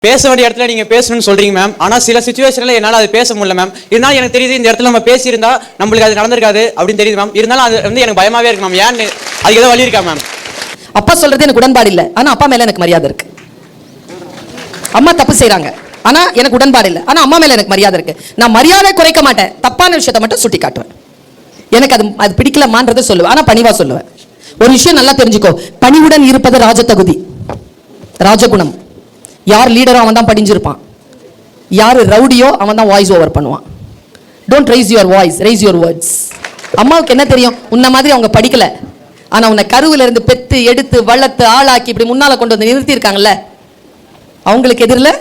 பேச வேண்டிய இடத்துல நீங்க பேசணும்னு சொல்றீங்க மேம். ஆனா சில சிச்சுவேஷன்ல என்னால அது பேச முடியல மேம். இருந்தாலும் எனக்கு தெரியுது இந்த இடத்துல நம்ம பேசியிருந்தா நம்மளுக்கு அது நடந்திருக்காது அப்படின்னு தெரியுது மேம். இருந்தாலும் அது வந்து எனக்கு பயமாவே இருக்கு மேம். ஏன்னு அதுக்கு ஏதோ வழி இருக்கா மேம்? அப்பா சொல்றது எனக்கு உடன்பாடு இல்லை, ஆனா அப்பா மேல எனக்கு மரியாதை இருக்கு. அம்மா தப்பு செய்யறாங்க, ஆனா எனக்கு உடன்பாடு இல்லை, ஆனா அம்மா மேல எனக்கு மரியாதை இருக்கு. நான் மரியாதை குறைக்க மாட்டேன், தப்பான விஷயத்தை மட்டும் சுட்டி காட்டுவேன். எனக்கு அது பிடிக்கலமான்றதை சொல்லுவேன், ஆனா பணிவா சொல்லுவேன். ஒரு விஷயம் நல்லா தெரிஞ்சுக்கோ, பணிவுடன் இருப்பது ராஜதகுதி, ராஜகுணம். யார் லீடரோ அவன் தான் படிஞ்சிருப்பான், யார் ரவுடியோ அவன் தான் வாய்ஸ் ஓவர் பண்ணுவான். Don't raise your voice, raise your words. அம்மாவுக்கு என்ன தெரியும்? உன்ன மாதிரி அவங்க படிக்கல, ஆனா உன்னை கருவில இருந்து பெத்து எடுத்து வளர்த்து ஆளாக்கி இப்படி முன்னால கொண்டு வந்து நிறுத்தி இருக்காங்கல்ல, அவங்களுக்கு எதிரில்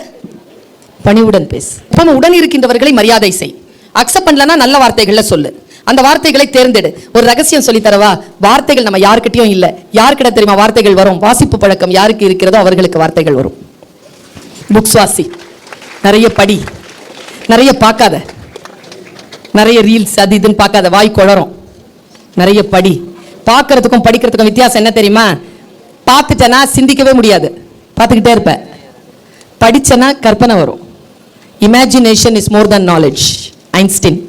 பணிவுடன் பேசு. அப்போ உடன் இருக்கின்றவர்களை மரியாதை செய். அக்செப்ட் பண்ணலன்னா நல்ல வார்த்தைகள்ல சொல்லு, அந்த வார்த்தைகளை தேர்ந்தெடு. ஒரு ரகசியம் சொல்லி தரவா? வார்த்தைகள் நம்ம யாருக்கிட்டையும் இல்லை. யாருக்கிட்ட தெரியுமா வார்த்தைகள் வரும்? வாசிப்பு பழக்கம் யாருக்கு இருக்கிறதோ அவர்களுக்கு வார்த்தைகள் வரும். புக்ஸ் வாசி, நிறைய படி, நிறைய பார்க்காத, நிறைய ரீல்ஸ் அது இதுன்னு பார்க்காத, வாய் குளரும். நிறைய படி. பார்க்கறதுக்கும் படிக்கிறதுக்கும் வித்தியாசம் என்ன தெரியுமா? பார்த்துட்டேன்னா சிந்திக்கவே முடியாது, பார்த்துக்கிட்டே இருப்ப. படிச்சனா கற்பனை வரும். Imagination is more than knowledge. Einstein.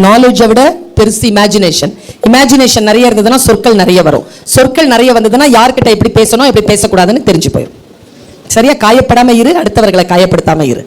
நாலேஜை விட பெருசு இமேஜினேஷன். இமேஜினேஷன் நிறைய இருந்ததுன்னா சொற்கள் நிறைய வரும். சொற்கள் நிறைய வந்ததுன்னா யார்கிட்ட எப்படி பேசணும் எப்படி பேசக்கூடாதுன்னு தெரிஞ்சு போயிடும். சரியா? காயப்படாம இரு, அடுத்தவர்களை காயப்படுத்தாம இரு.